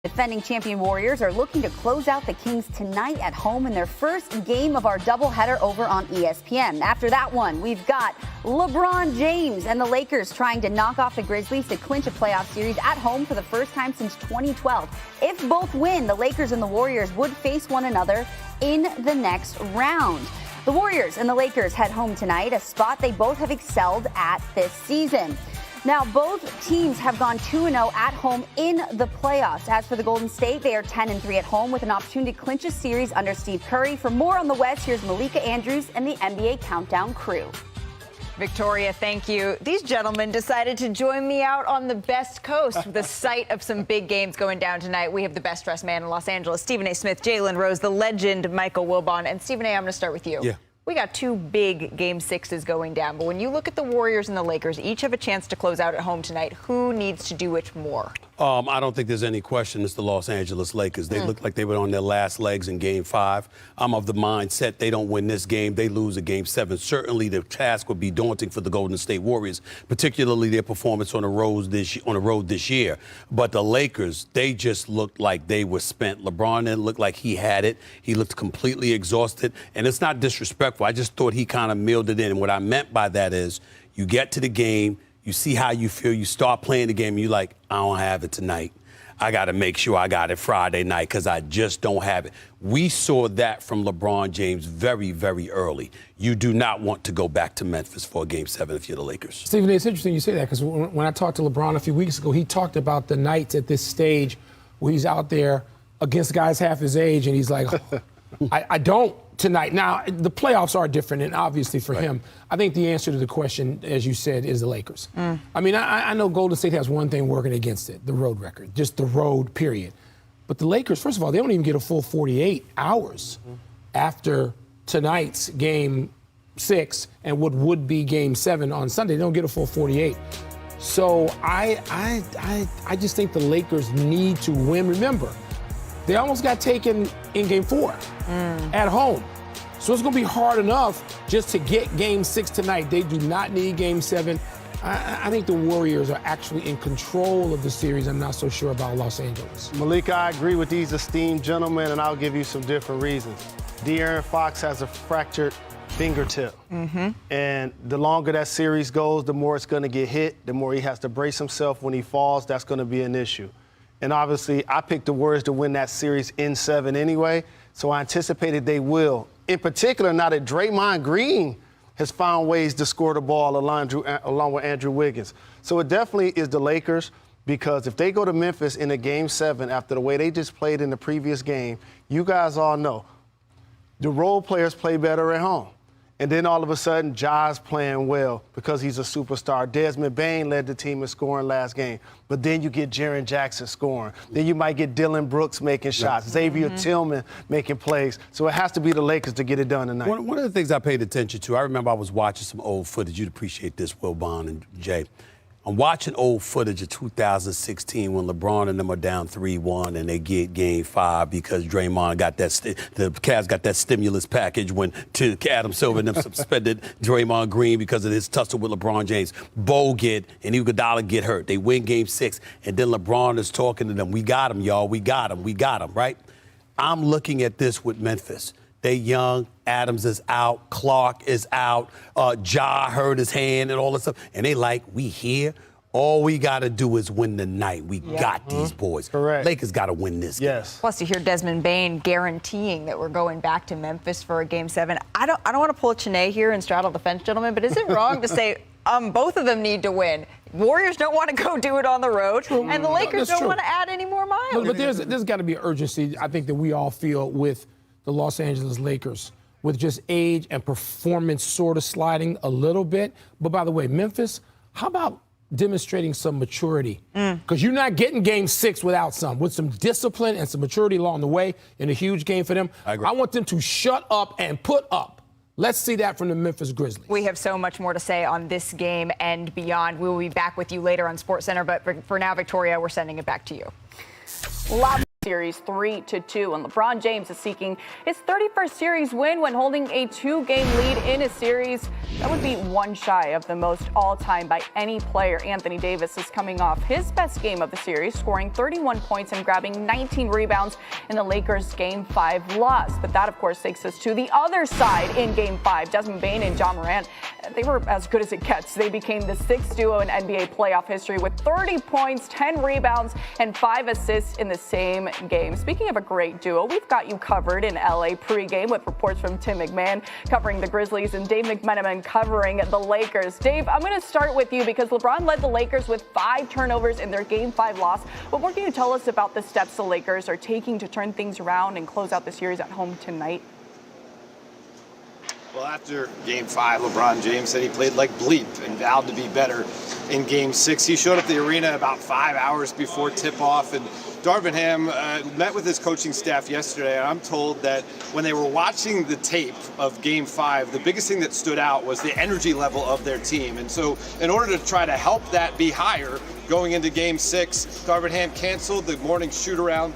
Defending champion Warriors are looking to close out the Kings tonight at home in their first game of our doubleheader over on ESPN. After that one, we've got LeBron James and the Lakers trying to knock off the Grizzlies to clinch a playoff series at home for the first time since 2012. If both win, the Lakers and the Warriors would face one another in the next round. The Warriors and the Lakers head home tonight, a spot they both have excelled at this season. Now, both teams have gone 2-0 at home in the playoffs. As for the Golden State, they are 10-3 at home with an opportunity to clinch a series under Steve Curry. For more on the West, here's Malika Andrews and the NBA Countdown crew. Victoria, thank you. These gentlemen decided to join me out on the Best Coast, the site of some big games going down tonight. We have the best dressed man in Los Angeles, Stephen A. Smith, Jalen Rose, the legend Michael Wilbon. And Stephen A., I'm going to start with you. Yeah. We got two big Game 6s going down, but when you look at the Warriors and the Lakers, each have a chance to close out at home tonight. Who needs to do it more? I don't think there's any question it's the Los Angeles Lakers. They look like they were on their last legs in Game 5. I'm of the mindset they don't win this game, they lose a Game 7. Certainly the task would be daunting for the Golden State Warriors, particularly their performance on the road this year. But the Lakers, they just looked like they were spent. LeBron didn't look like he had it. He looked completely exhausted. And it's not disrespectful. I just thought he kind of milled it in. And what I meant by that is you get to the game, you see how you feel, you start playing the game, and you're like, I don't have it tonight. I got to make sure I got it Friday night because I just don't have it. We saw that from LeBron James very, very early. You do not want to go back to Memphis for a Game 7 if you're the Lakers. Stephen, it's interesting you say that because when I talked to LeBron a few weeks ago, he talked about the nights at this stage where he's out there against guys half his age, and he's like, I don't tonight. Now, the playoffs are different, and obviously for him, I think the answer to the question, as you said, is the Lakers. I mean, I know Golden State has one thing working against it, the road record, just the road, period. But the Lakers, first of all, they don't even get a full 48 hours after tonight's Game 6 and what would be Game 7 on Sunday. They don't get a full 48. So I just think the Lakers need to win. Remember, they almost got taken in Game 4 at home. So it's going to be hard enough just to get Game 6 tonight. They do not need Game 7. I think the Warriors are actually in control of the series. I'm not so sure about Los Angeles. Malika, I agree with these esteemed gentlemen, and I'll give you some different reasons. De'Aaron Fox has a fractured fingertip. And the longer that series goes, the more it's going to get hit, the more he has to brace himself when he falls. That's going to be an issue. And obviously, I picked the Warriors to win that series in 7 anyway, so I anticipated they will. In particular, now that Draymond Green has found ways to score the ball along with Andrew Wiggins. So it definitely is the Lakers, because if they go to Memphis in a Game 7 after the way they just played in the previous game, you guys all know the role players play better at home. And then all of a sudden, Ja's playing well because he's a superstar. Desmond Bane led the team in scoring last game. But then you get Jaren Jackson scoring. Then you might get Dylan Brooks making shots, Xavier Tillman making plays. So it has to be the Lakers to get it done tonight. One of the things I paid attention to, I remember I was watching some old footage. You'd appreciate this, Wilbon and Jay. I'm watching old footage of 2016 when LeBron and them are down 3-1 and they get Game 5 because Draymond got that, the Cavs got that stimulus package when Adam Silver and them suspended Draymond Green because of his tussle with LeBron James. Bogut and Iguodala get hurt. They win Game 6, and then LeBron is talking to them. We got him, y'all. We got him, right? I'm looking at this with Memphis. They young, Adams is out, Clark is out, Ja hurt his hand and all this stuff. And they like, we here. All we got to do is win the night. We got these boys. Correct. Lakers got to win this game. Plus, you hear Desmond Bane guaranteeing that we're going back to Memphis for a Game 7. I don't want to pull a Chiney here and straddle the fence, gentlemen, but is it wrong to say both of them need to win? Warriors don't want to go do it on the road, and the Lakers don't want to add any more miles. But there's got to be urgency, I think, that we all feel with the Los Angeles Lakers, with just age and performance sort of sliding a little bit. But by the way, Memphis, how about demonstrating some maturity? Because you're not getting Game 6 with some discipline and some maturity along the way in a huge game for them. I agree. I want them to shut up and put up. Let's see that from the Memphis Grizzlies. We have so much more to say on this game and beyond. We will be back with you later on SportsCenter, but for now, Victoria, we're sending it back to you. Series 3-2, and LeBron James is seeking his 31st series win when holding a 2-game lead in a series That would be one shy of the most all-time by any player. Anthony Davis is coming off his best game of the series, scoring 31 points and grabbing 19 rebounds in the Lakers' Game 5 loss. But that, of course, takes us to the other side in Game 5. Desmond Bane and Ja Morant, they were as good as it gets. They became the sixth duo in NBA playoff history with 30 points, 10 rebounds, and 5 assists in the same game. Speaking of a great duo, we've got you covered in LA pregame with reports from Tim McMahon covering the Grizzlies and Dave McMenamin covering the Lakers. Dave, I'm going to start with you because LeBron led the Lakers with 5 turnovers in their Game 5 loss. But what can you tell us about the steps the Lakers are taking to turn things around and close out the series at home tonight? Well, after Game 5, LeBron James said he played like bleep and vowed to be better in Game 6. He showed up at the arena about 5 hours before tip-off, and Darvin Ham met with his coaching staff yesterday, and I'm told that when they were watching the tape of Game 5, the biggest thing that stood out was the energy level of their team. And so in order to try to help that be higher going into Game 6, Darvin Ham canceled the morning shoot-around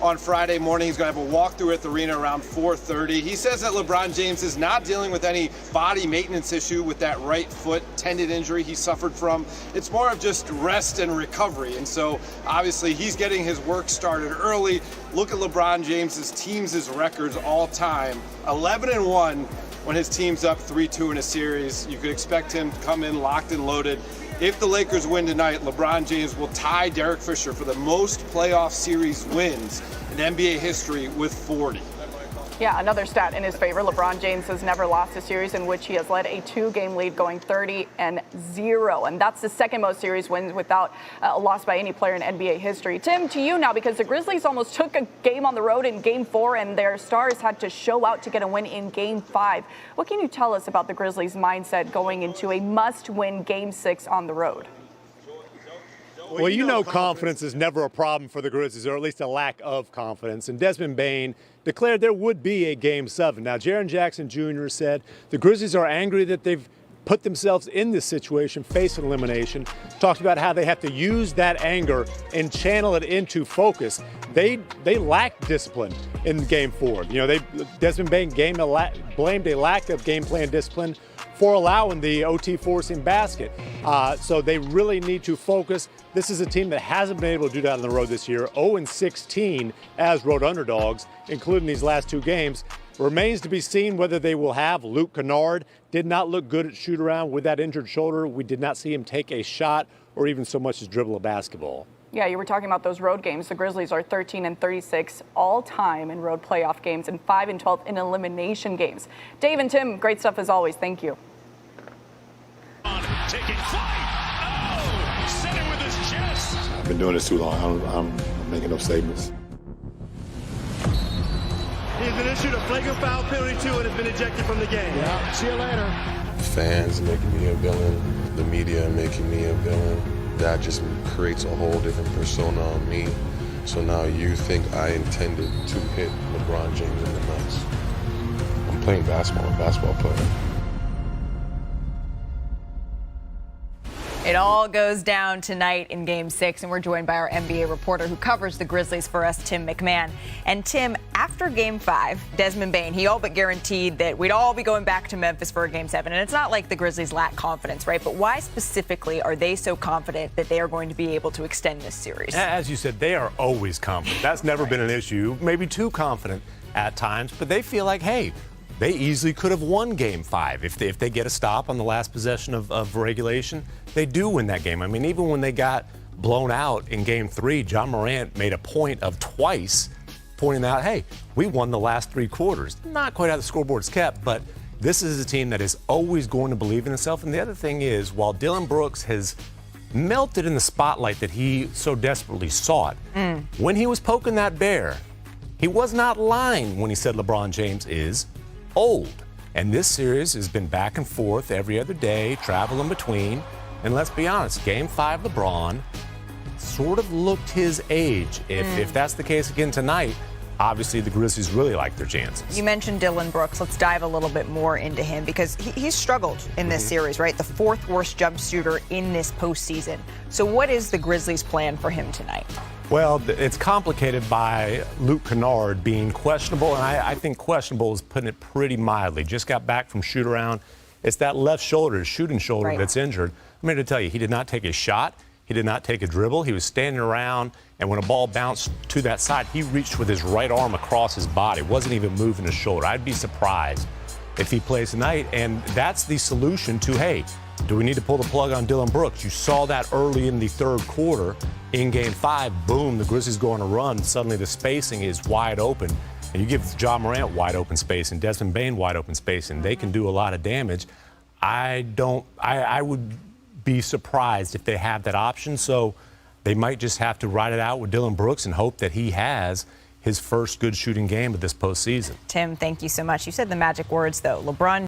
on Friday morning. He's going to have a walkthrough at the arena around 4:30. He says that LeBron James is not dealing with any body maintenance issue with that right foot tendon injury he suffered from. It's more of just rest and recovery. And so obviously he's getting his work started early. Look at LeBron James's teams' records all time. 11-1 when his team's up 3-2 in a series. You could expect him to come in locked and loaded. If the Lakers win tonight, LeBron James will tie Derek Fisher for the most playoff series wins in NBA history with 40. Yeah, another stat in his favor. LeBron James has never lost a series in which he has led a 2-game lead going 30-0. And that's the second most series wins without a loss by any player in NBA history. Tim, to you now, because the Grizzlies almost took a game on the road in Game 4 and their stars had to show out to get a win in Game 5. What can you tell us about the Grizzlies' mindset going into a must-win Game 6 on the road? Well, you know confidence is never a problem for the Grizzlies, or at least a lack of confidence. And Desmond Bane declared there would be a Game 7. Now, Jaren Jackson Jr. said the Grizzlies are angry that they've put themselves in this situation, facing elimination. Talked about how they have to use that anger and channel it into focus. They lacked discipline in Game 4. You know, Desmond Bane blamed a lack of game plan discipline for allowing the OT forcing basket. So they really need to focus. This is a team that hasn't been able to do that on the road this year. 0-16 as road underdogs, including these last 2 games. Remains to be seen whether they will have Luke Kennard. Did not look good at shoot around with that injured shoulder. We did not see him take a shot or even so much as dribble a basketball. Yeah, you were talking about those road games. The Grizzlies are 13-36 all time in road playoff games and 5-12 in elimination games. Dave and Tim, great stuff as always. Thank you. Taking flight. Oh, set it with his chest. I've been doing this too long. I'm making no statements. He's been issued a flagrant foul penalty too and has been ejected from the game. Yeah, see you later. Fans making me a villain, the media making me a villain. That just creates a whole different persona on me. So now you think I intended to hit LeBron James in the nuts. I'm playing basketball, I'm a basketball player. It all goes down tonight in Game 6, and we're joined by our NBA reporter who covers the Grizzlies for us, Tim McMahon. And Tim, after Game 5, Desmond Bane, he all but guaranteed that we'd all be going back to Memphis for a Game 7. And it's not like the Grizzlies lack confidence, right? But why specifically are they so confident that they are going to be able to extend this series? As you said, they are always confident. That's never been an issue. Maybe too confident at times, but they feel like, hey, they easily could have won Game 5. If they get a stop on the last possession of regulation, they do win that game. I mean, even when they got blown out in Game 3, Ja Morant made a point of twice pointing out, hey, we won the last 3 quarters. Not quite how the scoreboard's kept, but this is a team that is always going to believe in itself. And the other thing is, while Dillon Brooks has melted in the spotlight that he so desperately sought, when he was poking that bear, he was not lying when he said LeBron James is old. And this series has been back and forth every other day, travel in between. And let's be honest, Game 5 LeBron sort of looked his age. If that's the case again tonight, obviously the Grizzlies really like their chances. You mentioned Dillon Brooks. Let's dive a little bit more into him because he's struggled in this series, right? The 4th worst jump shooter in this postseason. So what is the Grizzlies' plan for him tonight? Well, it's complicated by Luke Kennard being questionable, and I think questionable is putting it pretty mildly. Just got back from shoot-around It's that left shoulder, his shooting shoulder, Right. that's injured. I'm here to tell you, he did not take a shot. He did not take a dribble. He was standing around, and when a ball bounced to that side, he reached with his right arm across his body. Wasn't even moving his shoulder. I'd be surprised if he plays tonight. And that's the solution to, hey, do we need to pull the plug on Dillon Brooks? You saw that early in the third quarter in Game 5. Boom, the Grizzlies go on a run. Suddenly the spacing is wide open. And you give Ja Morant wide open space and Desmond Bane wide open space, and they can do a lot of damage. I would be surprised if they have that option. So they might just have to ride it out with Dillon Brooks and hope that he has his first good shooting game of this postseason. Tim, thank you so much. You said the magic words, though. LeBron